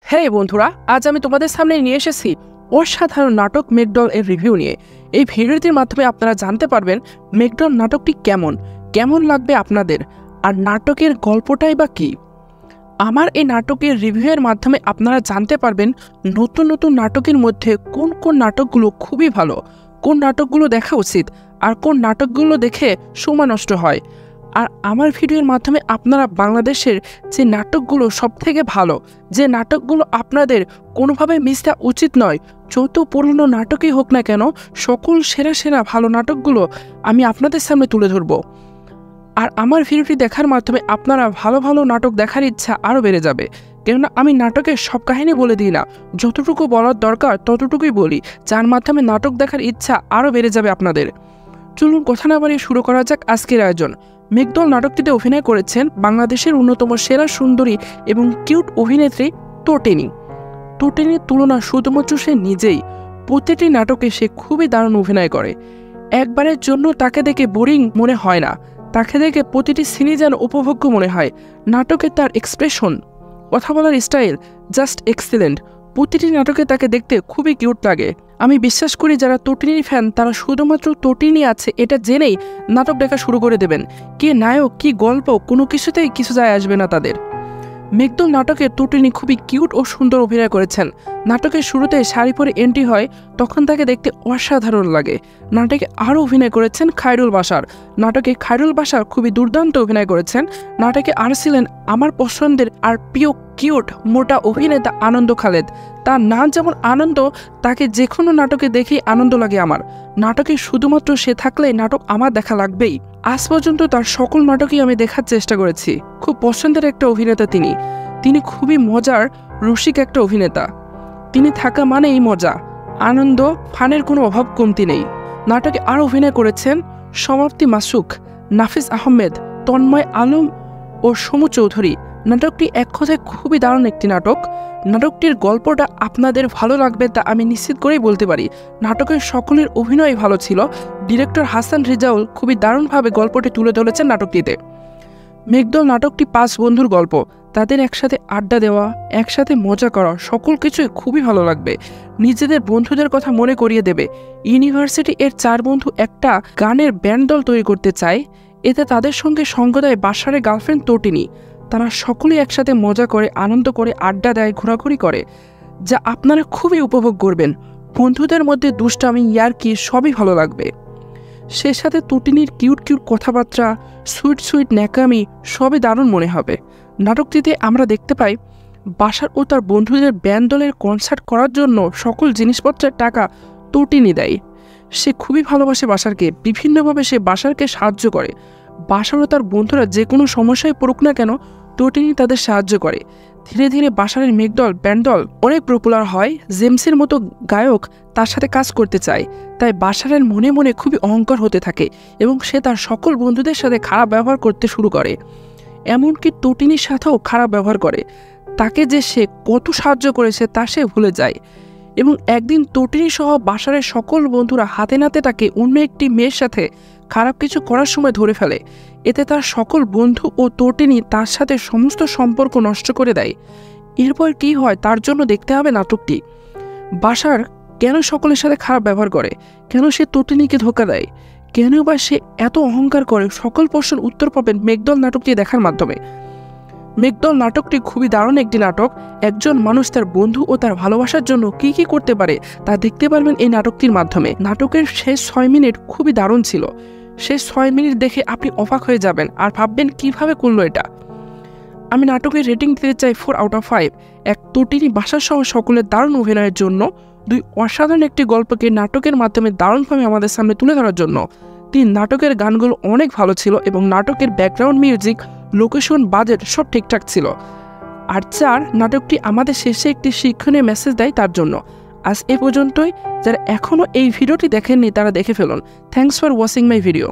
হ্যাঁ বন্ধুরা, আজ আমি তোমাদের সামনে নিয়ে এসেছি অসাধারণ নাটক মেকডল এর রিভিউ নিয়ে। এই ভিডিওটির মাধ্যমে আপনারা জানতে পারবেন মেকডল নাটকটি কেমন লাগবে আপনাদের, আর নাটকের গল্পটাই বা কী। আমার এই নাটকের রিভিউয়ের মাধ্যমে আপনারা জানতে পারবেন নতুন নতুন নাটকের মধ্যে কোন কোন নাটকগুলো খুবই ভালো, কোন নাটকগুলো দেখা উচিত, আর কোন নাটকগুলো দেখে সময় নষ্ট হয়। আর আমার ভিডিওর মাধ্যমে আপনারা বাংলাদেশের যে নাটকগুলো সবথেকে ভালো, যে নাটকগুলো আপনাদের কোনোভাবে মিস দেওয়া উচিত নয়, যত পুরনো নাটকই হোক না কেন, সকল সেরা সেরা ভালো নাটকগুলো আমি আপনাদের সামনে তুলে ধরব। আর আমার ভিডিওটি দেখার মাধ্যমে আপনারা ভালো ভালো নাটক দেখার ইচ্ছা আরও বেড়ে যাবে, কেননা আমি নাটকের সব কাহিনী বলে দিই না, যতটুকু বলার দরকার ততটুকুই বলি, যার মাধ্যমে নাটক দেখার ইচ্ছা আরও বেড়ে যাবে আপনাদের। চলুন কথা না বাড়িয়ে শুরু করা যাক আজকের আয়োজন। মেকডল নাটকটিতে অভিনয় করেছেন বাংলাদেশের অন্যতম সেরা সুন্দরী এবং কিউট অভিনেত্রী তোটেনি। তোটেনির তুলনা শুধুমাত্র সে নিজেই, প্রতিটি নাটকে সে খুবই দারুণ অভিনয় করে। একবারের জন্য তাকে দেখে বোরিং মনে হয় না, তাকে দেখে প্রতিটি সিনই যেন উপভোগ্য মনে হয়। নাটকে তার এক্সপ্রেশন, কথা বলার স্টাইল জাস্ট এক্সিলেন্ট। প্রতিটি নাটকে তাকে দেখতে খুবই কিউট লাগে। আমি বিশ্বাস করি যারা তোটিনির ফ্যান তারা শুধুমাত্র তোটিনি আছে এটা জেনেই নাটক দেখা শুরু করে দেবেন। কে নায়ক, কি গল্প, কোনো কিছুতেই কিছু যায় আসবে না তাদের। মেকডল নাটকে তোটিনি খুবই কিউট ও সুন্দর অভিনয় করেছেন। নাটকের শুরুতে শাড়ি পরে এন্ট্রি হয়, তখন তাকে দেখতে অসাধারণ লাগে। নাটকে আরও অভিনয় করেছেন খায়রুল বাশার। নাটকে খায়রুল বাশার খুবই দুর্দান্ত অভিনয় করেছেন। নাটকে আর ছিলেন আমার পছন্দের আর প্রিয় কিউট মোটা অভিনেতা আনন্দ খালেদ। তার নাম যেমন আনন্দ, তাকে যে কোনো নাটকে দেখেই আনন্দ লাগে আমার। নাটকে শুধুমাত্র সে থাকলে নাটক আমার দেখা লাগবেই। আজ পর্যন্ত তার সকল নাটকই আমি দেখার চেষ্টা করেছি। খুব পছন্দের একটা অভিনেতা তিনি খুবই মজার রসিক একটা অভিনেতা। তিনি থাকা মানেই মজা, আনন্দ, ফানের কোনো অভাব কমতি নেই। নাটকে আরও অভিনয় করেছেন সমাপ্তি মাসুক, নাফিস আহমেদ, তন্ময় আলম ও সমু চৌধুরী। নাটকটি এক কথায় খুবই দারুণ একটি নাটক। নাটকটির গল্পটা আপনাদের ভালো লাগবে তা আমি নিশ্চিত করেই বলতে পারি। নাটকের সকলের অভিনয় ভালো ছিল। ডিরেক্টর হাসান রেজাউল খুবই দারুণভাবে গল্পটি তুলে ধরেছেন নাটকটিতে। মেকডল নাটকটি 5 বন্ধুর গল্প। তাদের একসাথে আড্ডা দেওয়া, একসাথে মজা করা, সকল কিছুই খুবই ভালো লাগবে। নিজেদের বন্ধুদের কথা মনে করিয়ে দেবে। ইউনিভার্সিটি এর 4 বন্ধু একটা গানের ব্যান্ড দল তৈরি করতে চায়। এতে তাদের সঙ্গে সঙ্গ দেয় বাশারের গার্লফ্রেন্ড তোটিনি। তারা সকলেই একসাথে মজা করে, আনন্দ করে, আড্ডা দেয়, ঘোরাঘুরি করে, যা আপনারা খুবই উপভোগ করবেন। বন্ধুদের মধ্যে দুষ্টামি, ইয়ার্কি সবই ভালো লাগবে। সে সাথে তোটিনির কিউট কিউট কথাবার্তা, সুইট সুইট ন্যাকামি সবই দারুণ মনে হবে। নাটকটিতে আমরা দেখতে পাই বাশার ও তার বন্ধুদের ব্যান্ড দলের কনসার্ট করার জন্য সকল জিনিসপত্রের টাকা তোটিনি দেয়। সে খুবই ভালোবাসে বাশারকে, বিভিন্নভাবে সে বাশারকে সাহায্য করে। বাশার ও তার বন্ধুরা যে কোনো সমস্যায় পড়ুক না কেন, তোটিনি তাদের সাহায্য করে। ধীরে ধীরে বাশারের মেকডল ব্যান্ড দল অনেক পপুলার হয়। জেমসের মতো গায়ক তার সাথে কাজ করতে চায়। তাই বাশারের মনে মনে খুবই অহংকার হতে থাকে এবং সে তার সকল বন্ধুদের সাথে খারাপ ব্যবহার করতে শুরু করে। এমনকি তোটিনির সাথেও খারাপ ব্যবহার করে। তাকে যে সে কত সাহায্য করেছে তা সে ভুলে যায়। এবং একদিন তোটিনি সহ বাশারের সকল বন্ধুরা হাতে নাতে তাকে অন্য একটি মেয়ের সাথে খারাপ কিছু করার সময় ধরে ফেলে। এতে তার সকল বন্ধু ও তোটিনি তার সাথে সমস্ত সম্পর্ক নষ্ট করে দেয়। এরপর কি হয় তার জন্য দেখতে হবে নাটকটি। বাশার কেন সকলের সাথে খারাপ ব্যবহার করে, কেন সে তোটিনিকে ধোঁকা দেয়, কেন বা সে এত অহংকার করে, সকল প্রশ্নের উত্তর পাবেন মেকডল নাটকটি দেখার মাধ্যমে। মেকডল নাটকটি খুবই দারুণ একটি নাটক। একজন মানুষ তার বন্ধু ও তার ভালোবাসার জন্য কি কি করতে পারে তা দেখতে পারবেন এই নাটকটির মাধ্যমে। নাটকের শেষ 6 মিনিট খুবই দারুণ ছিল। শেষ 6 মিনিট দেখে আপনি অবাক হয়ে যাবেন আর ভাববেন কিভাবে করলো এটা। আমি নাটকের রেটিং দিতে চাই 4 আউট অফ 5। এক তোটিনি বাশার সহ সকলের দারুণ অভিনয়ের জন্য, 2 অসাধারণ একটি গল্পকে নাটকের মাধ্যমে দারুণভাবে আমাদের সামনে তুলে ধরার জন্য, 3 নাটকের গানগুলো অনেক ভালো ছিল এবং নাটকের ব্যাকগ্রাউন্ড মিউজিক, লোকেশন, বাজেট সব ঠিকঠাক ছিল, আর 4 নাটকটি আমাদের শেষে একটি শিক্ষণীয় মেসেজ দেয় তার জন্য। আজ এ পর্যন্তই। যারা এখনও এই ভিডিওটি দেখেননি তারা দেখে ফেলুন। Thanks for watching my video.